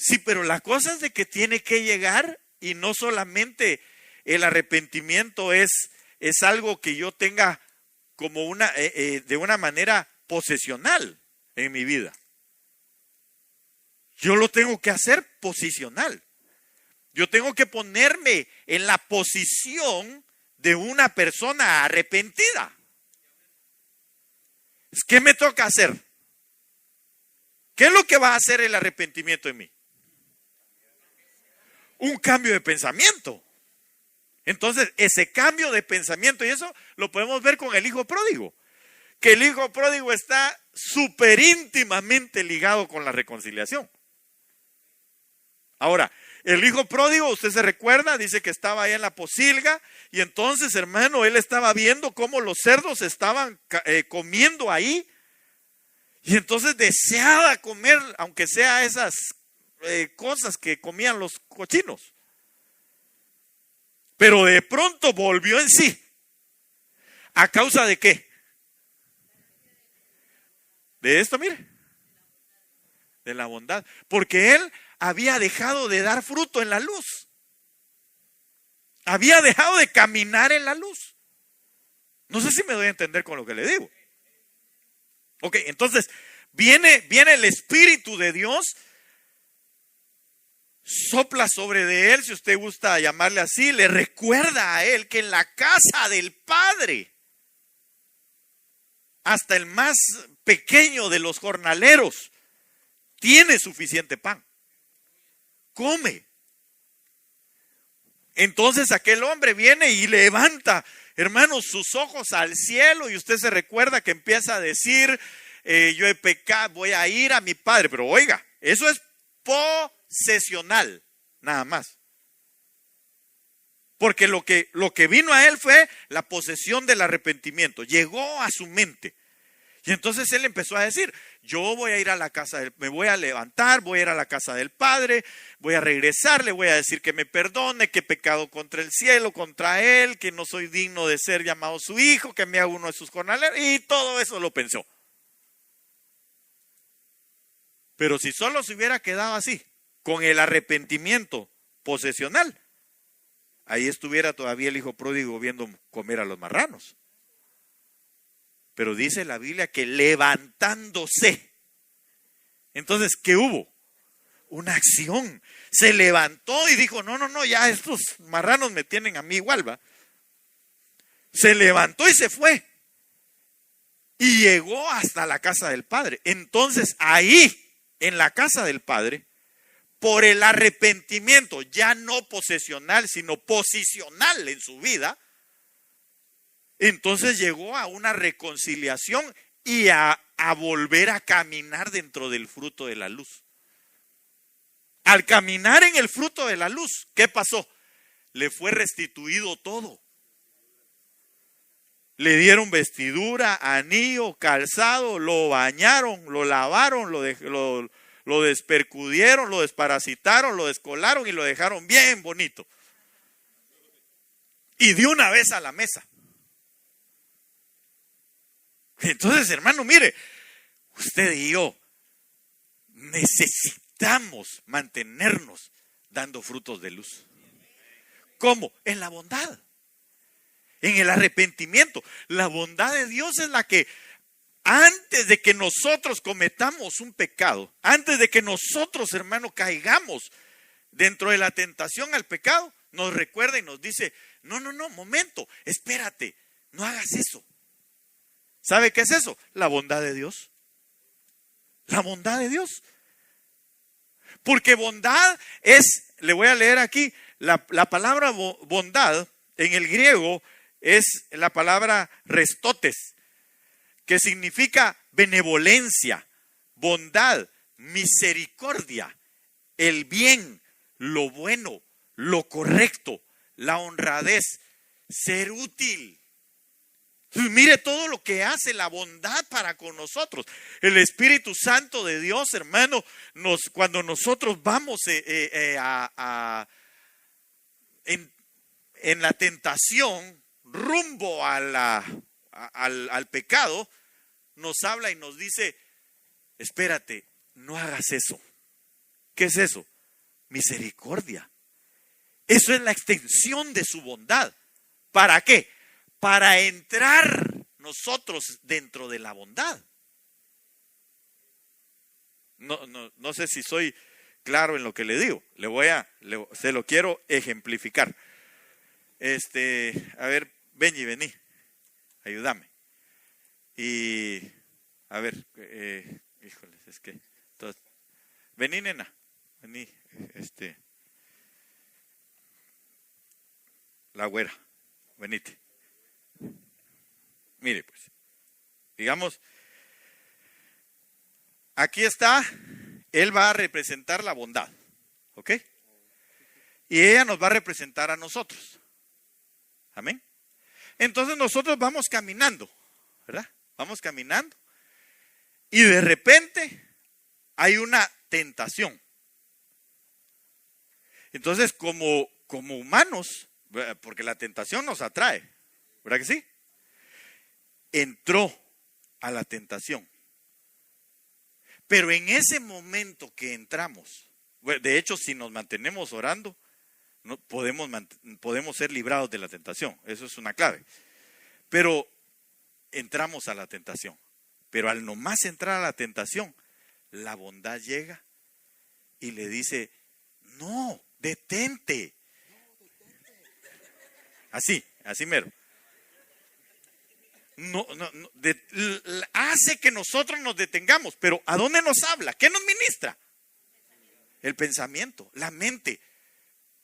Sí, pero la cosa es de que tiene que llegar y no solamente el arrepentimiento es algo que yo tenga como de una manera posesional en mi vida. Yo lo tengo que hacer posicional. Yo tengo que ponerme en la posición de una persona arrepentida. ¿Qué me toca hacer? ¿Qué es lo que va a hacer el arrepentimiento en mí? Un cambio de pensamiento. Entonces, ese cambio de pensamiento, y eso lo podemos ver con el hijo pródigo, que el hijo pródigo está súper íntimamente ligado con la reconciliación. Ahora, el hijo pródigo, usted se recuerda, dice que estaba ahí en la posilga, y entonces, hermano, él estaba viendo cómo los cerdos estaban comiendo ahí, y entonces deseaba comer, aunque sea esas cosas que comían los cochinos. Pero de pronto volvió en sí. ¿A causa de qué? De esto, mire. De la bondad. Porque él había dejado de dar fruto en la luz. Había dejado de caminar en la luz. No sé si me doy a entender con lo que le digo. Ok, entonces viene el Espíritu de Dios, sopla sobre de él, si usted gusta llamarle así, le recuerda a él que en la casa del Padre, hasta el más pequeño de los jornaleros, tiene suficiente pan. Come. Entonces aquel hombre viene y levanta, hermanos, sus ojos al cielo, y usted se recuerda que empieza a decir, yo he pecado, voy a ir a mi padre. Pero oiga, eso es posesional, nada más. Porque lo que vino a él fue la posesión del arrepentimiento. Llegó a su mente. Y entonces él empezó a decir, yo voy a ir a la casa, me voy a levantar, voy a ir a la casa del Padre, voy a regresar, le voy a decir que me perdone, que he pecado contra el cielo, contra él, que no soy digno de ser llamado su hijo, que me haga uno de sus jornaleros, y todo eso lo pensó. Pero si solo se hubiera quedado así, con el arrepentimiento posesional, ahí estuviera todavía el hijo pródigo viendo comer a los marranos. Pero dice la Biblia que levantándose. Entonces, ¿qué hubo? Una acción. Se levantó y dijo, no, ya estos marranos me tienen a mí igual, ¿va? Se levantó y se fue. Y llegó hasta la casa del Padre. Entonces, ahí, en la casa del Padre, por el arrepentimiento, ya no posesional, sino posicional en su vida, entonces llegó a una reconciliación y a volver a caminar dentro del fruto de la luz. Al caminar en el fruto de la luz, ¿qué pasó? Le fue restituido todo. Le dieron vestidura, anillo, calzado, lo bañaron, lo lavaron, lo despercudieron, lo desparasitaron, lo descolaron y lo dejaron bien bonito. Y de una vez a la mesa. Entonces, hermano, mire, usted y yo necesitamos mantenernos dando frutos de luz. ¿Cómo? En la bondad, en el arrepentimiento. La bondad de Dios es la que antes de que nosotros cometamos un pecado, antes de que nosotros, hermano, caigamos dentro de la tentación al pecado, nos recuerda y nos dice, no, momento, espérate, no hagas eso. ¿Sabe qué es eso? La bondad de Dios. La bondad de Dios. Porque bondad es, le voy a leer aquí, la palabra bondad en el griego es la palabra restotes, que significa benevolencia, bondad, misericordia, el bien, lo bueno, lo correcto, la honradez, ser útil. Mire todo lo que hace la bondad para con nosotros. El Espíritu Santo de Dios, hermano, cuando nosotros vamos en la tentación, rumbo al pecado, nos habla y nos dice, espérate, no hagas eso. ¿Qué es eso? Misericordia. Eso es la extensión de su bondad. ¿Para qué? Para entrar nosotros dentro de la bondad. No sé si soy claro en lo que le digo. Se lo quiero ejemplificar. A ver, Benji, vení, ayúdame. Y, a ver, híjoles, es que, vení, nena, vení, la güera, venite. Mire, pues, digamos, aquí está, él va a representar la bondad, ¿ok? Y ella nos va a representar a nosotros. Amén. Entonces nosotros vamos caminando, ¿verdad? Vamos caminando y de repente hay una tentación. Entonces, como humanos, porque la tentación nos atrae, ¿verdad que sí? Entró a la tentación. Pero en ese momento que entramos, de hecho, si nos mantenemos orando, no podemos ser librados de la tentación. Eso es una clave. Pero entramos a la tentación. Pero al nomás entrar a la tentación, la bondad llega y le dice, no, detente. Así mero. Hace que nosotros nos detengamos, pero ¿a dónde nos habla? ¿Qué nos ministra? El pensamiento, la mente.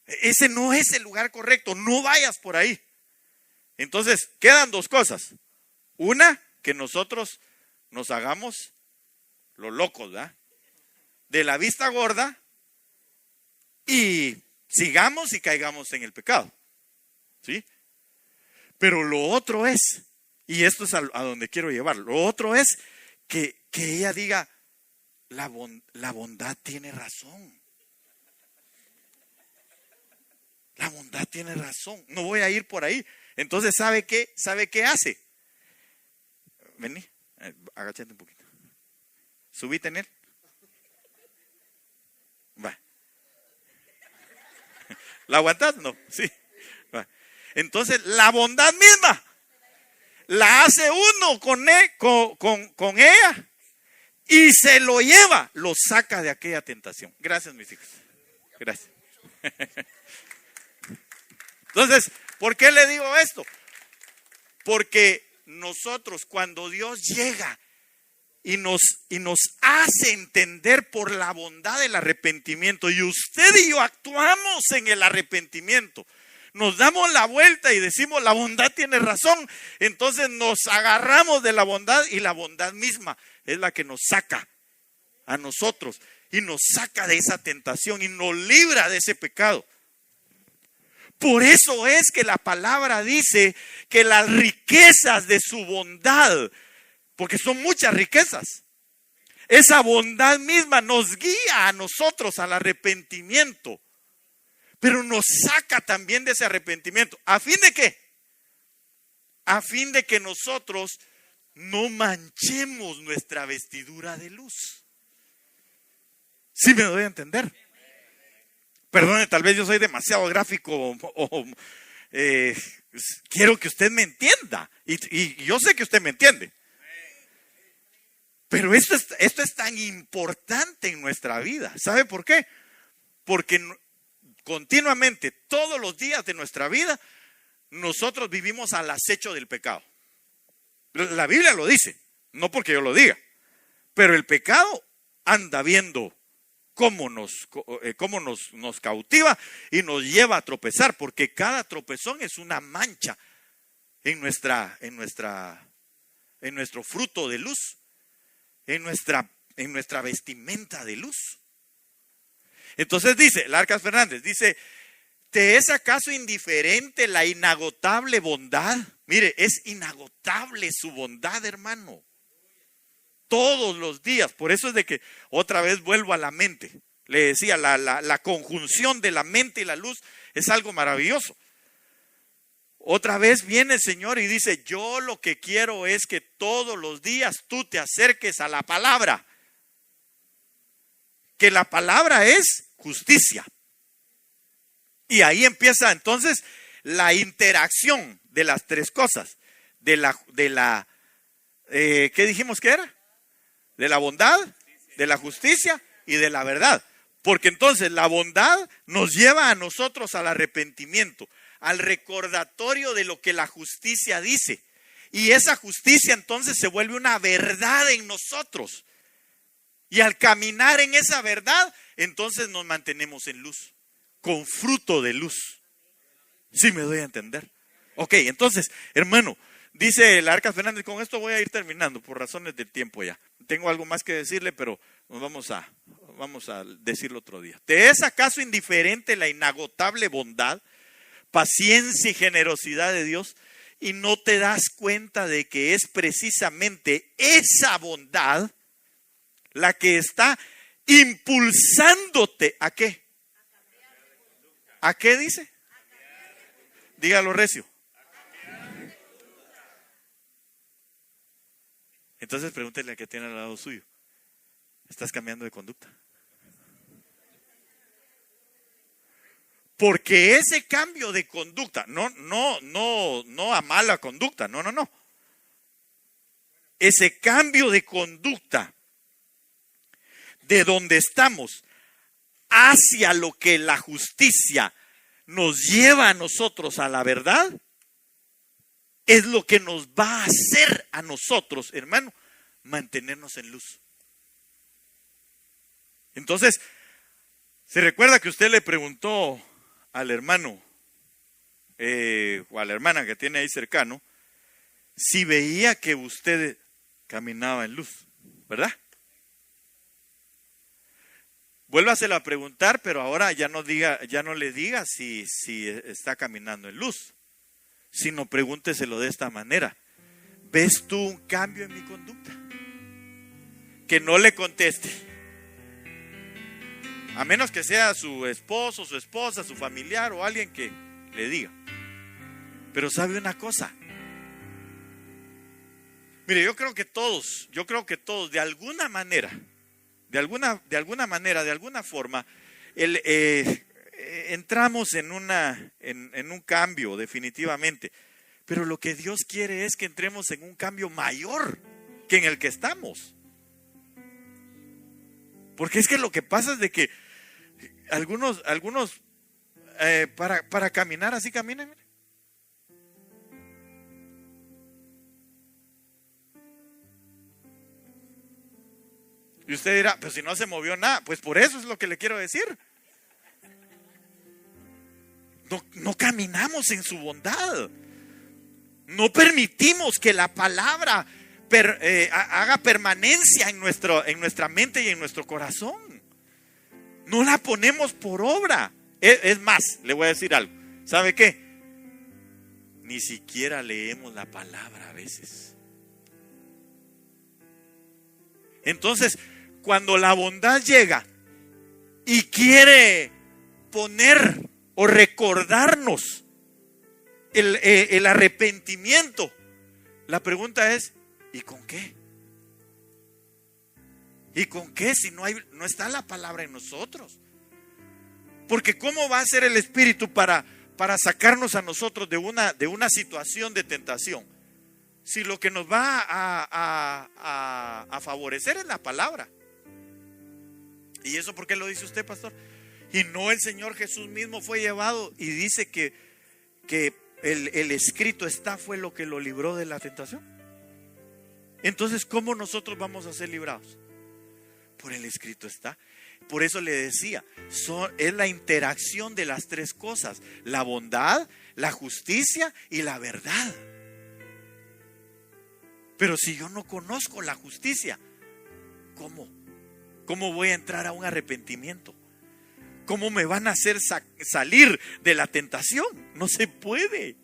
Ese no es el lugar correcto, no vayas por ahí. Entonces, quedan dos cosas. Una, que nosotros nos hagamos los locos, ¿verdad? De la vista gorda y sigamos y caigamos en el pecado. ¿Sí? Pero lo otro es, y esto es a donde quiero llevar, lo otro es que ella diga, la bondad tiene razón. La bondad tiene razón. No voy a ir por ahí. Entonces, ¿sabe qué? ¿Sabe qué hace? Vení, agáchate un poquito. Subite en él. Va. ¿La aguantas? No, sí. Va. Entonces, la bondad misma la hace uno con ella y se lo lleva, lo saca de aquella tentación. Gracias, mis hijos. Gracias. Entonces, ¿por qué le digo esto? Porque nosotros, cuando Dios llega y nos hace entender por la bondad del arrepentimiento, y usted y yo actuamos en el arrepentimiento, nos damos la vuelta y decimos la bondad tiene razón, entonces nos agarramos de la bondad y la bondad misma es la que nos saca a nosotros y nos saca de esa tentación y nos libra de ese pecado. Por eso es que la palabra dice que las riquezas de su bondad, porque son muchas riquezas, esa bondad misma nos guía a nosotros al arrepentimiento, pero nos saca también de ese arrepentimiento. ¿A fin de qué? A fin de que nosotros no manchemos nuestra vestidura de luz. ¿Sí me doy a entender? Perdone, tal vez yo soy demasiado gráfico quiero que usted me entienda. Y yo sé que usted me entiende. Pero esto es tan importante en nuestra vida. ¿Sabe por qué? Porque continuamente, todos los días de nuestra vida, nosotros vivimos al acecho del pecado. La Biblia lo dice, no porque yo lo diga. Pero el pecado anda viendo cómo nos cautiva y nos lleva a tropezar, porque cada tropezón es una mancha en nuestro fruto de luz, en nuestra vestimenta de luz. Entonces dice, Larcas Fernández, dice, ¿te es acaso indiferente la inagotable bondad? Mire, es inagotable su bondad, hermano. Todos los días, por eso es de que otra vez vuelvo a la mente. Le decía, la conjunción de la mente y la luz es algo maravilloso. Otra vez viene el Señor y dice, yo lo que quiero es que todos los días tú te acerques a la palabra. Que la palabra es justicia. Y ahí empieza entonces la interacción de las tres cosas. ¿Qué dijimos que era? De la bondad, de la justicia y de la verdad. Porque entonces la bondad nos lleva a nosotros al arrepentimiento, al recordatorio de lo que la justicia dice. Y esa justicia entonces se vuelve una verdad en nosotros. Y al caminar en esa verdad, entonces nos mantenemos en luz, con fruto de luz. ¿Sí me doy a entender? Ok, entonces, hermano, dice el Arcas Fernández, con esto voy a ir terminando por razones del tiempo ya. Tengo algo más que decirle, pero nos vamos a decirlo otro día. ¿Te es acaso indiferente la inagotable bondad, paciencia y generosidad de Dios? Y no te das cuenta de que es precisamente esa bondad la que está impulsándote. ¿A qué? ¿A qué dice? Dígalo recio. Entonces pregúntele a que tiene al lado suyo. ¿Estás cambiando de conducta? Porque ese cambio de conducta, no a mala conducta, no. ese cambio de conducta de donde estamos hacia lo que la justicia nos lleva a nosotros a la verdad, es lo que nos va a hacer a nosotros, hermano, mantenernos en luz. Entonces, ¿se recuerda que usted le preguntó al hermano o a la hermana que tiene ahí cercano si veía que usted caminaba en luz, ¿verdad? Vuélvaselo a preguntar, pero ahora ya no le diga si está caminando en luz, sino pregúnteselo de esta manera: ¿ves tú un cambio en mi conducta? Que no le conteste, a menos que sea su esposo, su esposa, su familiar o alguien que le diga. Pero sabe una cosa, mire, yo creo que todos de alguna manera, de alguna forma, entramos en un cambio definitivamente. Pero lo que Dios quiere es que entremos en un cambio mayor que en el que estamos. Porque es que lo que pasa es de que algunos para caminar así caminan. Y usted dirá, pero si no se movió nada, pues por eso es lo que le quiero decir. No caminamos en su bondad. No permitimos que la palabra haga permanencia en nuestra mente y en nuestro corazón. No la ponemos por obra. Es más, le voy a decir algo. ¿Sabe qué? Ni siquiera leemos la palabra a veces. Entonces, cuando la bondad llega y quiere poner o recordarnos el arrepentimiento, la pregunta es: ¿y con qué? ¿Y con qué si no está la palabra en nosotros? Porque ¿cómo va a ser el Espíritu para sacarnos a nosotros de una situación de tentación? Si lo que nos va a favorecer es la palabra. ¿Y eso por qué lo dice usted, pastor? Y no, el Señor Jesús mismo fue llevado y dice que el escrito está fue lo que lo libró de la tentación. Entonces, ¿cómo nosotros vamos a ser librados? Por el escrito está. Por eso le decía, es la interacción de las tres cosas: la bondad, la justicia y la verdad. Pero si yo no conozco la justicia, ¿cómo voy a entrar a un arrepentimiento? ¿Cómo me van a hacer salir de la tentación? No se puede.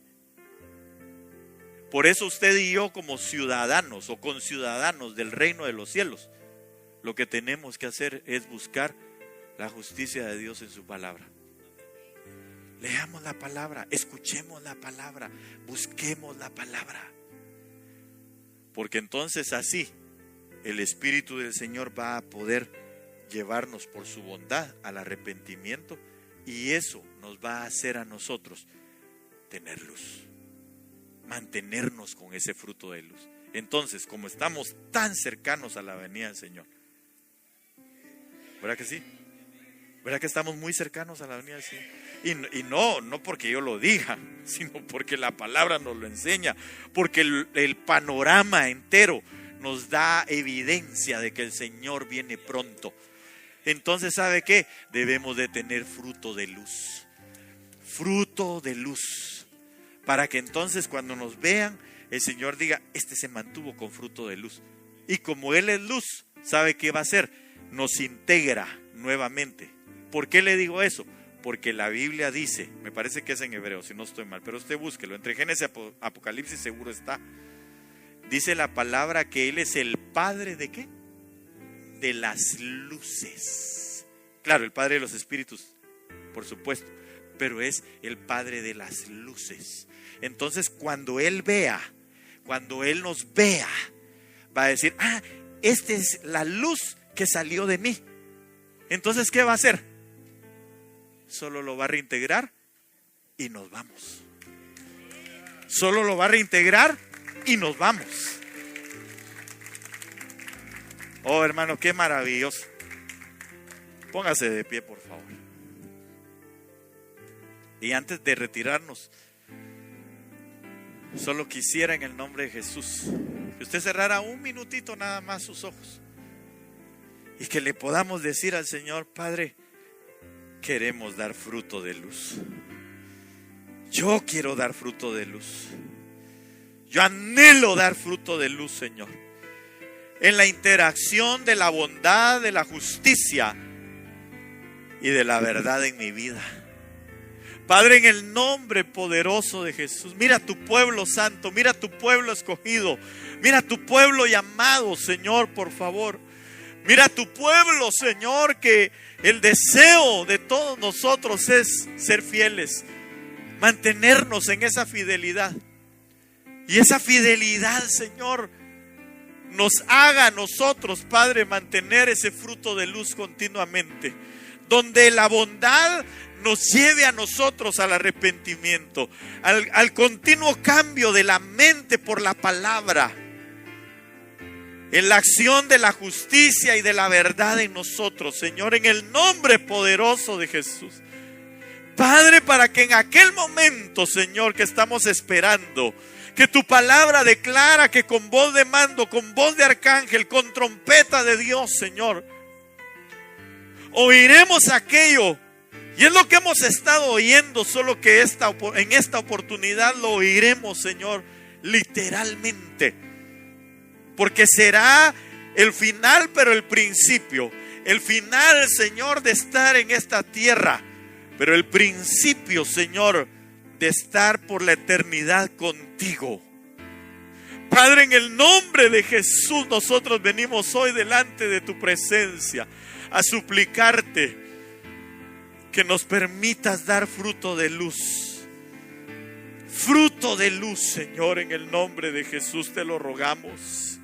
Por eso usted y yo, como ciudadanos o conciudadanos del reino de los cielos, lo que tenemos que hacer es buscar la justicia de Dios en su palabra. Leamos la palabra, escuchemos la palabra, busquemos la palabra. Porque entonces así el Espíritu del Señor va a poder llevarnos por su bondad al arrepentimiento, y eso nos va a hacer a nosotros tener luz, mantenernos con ese fruto de luz. Entonces, como estamos tan cercanos a la venida del Señor, ¿verdad que sí? ¿Verdad que estamos muy cercanos a la venida del Señor? Y no porque yo lo diga, sino porque la palabra nos lo enseña, porque el panorama entero nos da evidencia de que el Señor viene pronto. Entonces, ¿sabe qué? Debemos de tener fruto de luz. Fruto de luz. Para que entonces cuando nos vean, el Señor diga: este se mantuvo con fruto de luz. Y como Él es luz, ¿sabe qué va a hacer? Nos integra nuevamente. ¿Por qué le digo eso? Porque la Biblia dice, me parece que es en hebreo, si no estoy mal, pero usted búsquelo, entre Génesis y Apocalipsis seguro está. Dice la palabra que Él es el Padre ¿de qué? De las luces. Claro, el Padre de los espíritus, por supuesto, pero es el Padre de las luces. Entonces, cuando Él nos vea, va a decir: ah, esta es la luz que salió de mí. Entonces, ¿qué va a hacer? Solo lo va a reintegrar y nos vamos. Solo lo va a reintegrar y nos vamos. Oh, hermano, qué maravilloso. Póngase de pie, por favor. Y antes de retirarnos, solo quisiera en el nombre de Jesús que usted cerrara un minutito nada más sus ojos y que le podamos decir al Señor: Padre, queremos dar fruto de luz. Yo quiero dar fruto de luz. Yo anhelo dar fruto de luz, Señor, en la interacción de la bondad, de la justicia y de la verdad en mi vida. Padre, en el nombre poderoso de Jesús, mira tu pueblo santo, mira tu pueblo escogido, mira tu pueblo llamado, Señor, por favor. Mira tu pueblo, Señor, que el deseo de todos nosotros es ser fieles, mantenernos en esa fidelidad. Y esa fidelidad, Señor, nos haga a nosotros, Padre, mantener ese fruto de luz continuamente, donde la bondad nos lleve a nosotros al arrepentimiento, al continuo cambio de la mente por la palabra, en la acción de la justicia y de la verdad en nosotros, Señor, en el nombre poderoso de Jesús. Padre, para que en aquel momento, Señor, que estamos esperando, que tu palabra declara que con voz de mando, con voz de arcángel, con trompeta de Dios, Señor, oiremos aquello. Y es lo que hemos estado oyendo, solo que en esta oportunidad lo oiremos, Señor, literalmente. Porque será el final, pero el principio. El final, Señor, de estar en esta tierra, pero el principio, Señor, de estar por la eternidad contigo. Padre, en el nombre de Jesús, nosotros venimos hoy delante de tu presencia a suplicarte que nos permitas dar fruto de luz. Fruto de luz, Señor, en el nombre de Jesús te lo rogamos.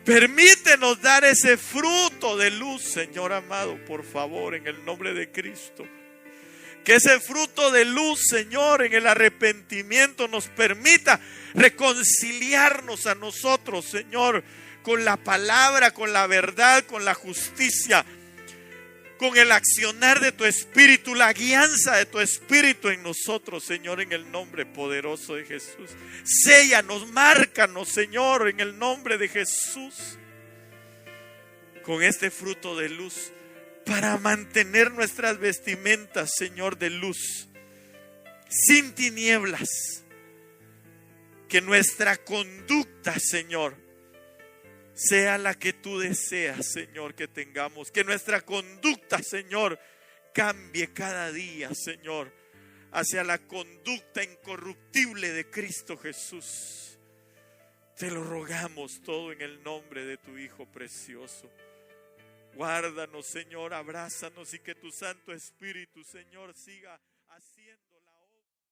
Permítenos dar ese fruto de luz, Señor amado, por favor, en el nombre de Cristo. Que ese fruto de luz, Señor, en el arrepentimiento nos permita reconciliarnos a nosotros, Señor, con la palabra, con la verdad, con la justicia, con el accionar de tu Espíritu, la guianza de tu Espíritu en nosotros, Señor, en el nombre poderoso de Jesús. Séllanos, márcanos, Señor, en el nombre de Jesús, con este fruto de luz, para mantener nuestras vestimentas, Señor, de luz, sin tinieblas. Que nuestra conducta, Señor, sea la que tú deseas, Señor, que tengamos. Que nuestra conducta, Señor, cambie cada día, Señor, hacia la conducta incorruptible de Cristo Jesús. Te lo rogamos todo en el nombre de tu Hijo precioso. Guárdanos, Señor, abrázanos y que tu Santo Espíritu, Señor, siga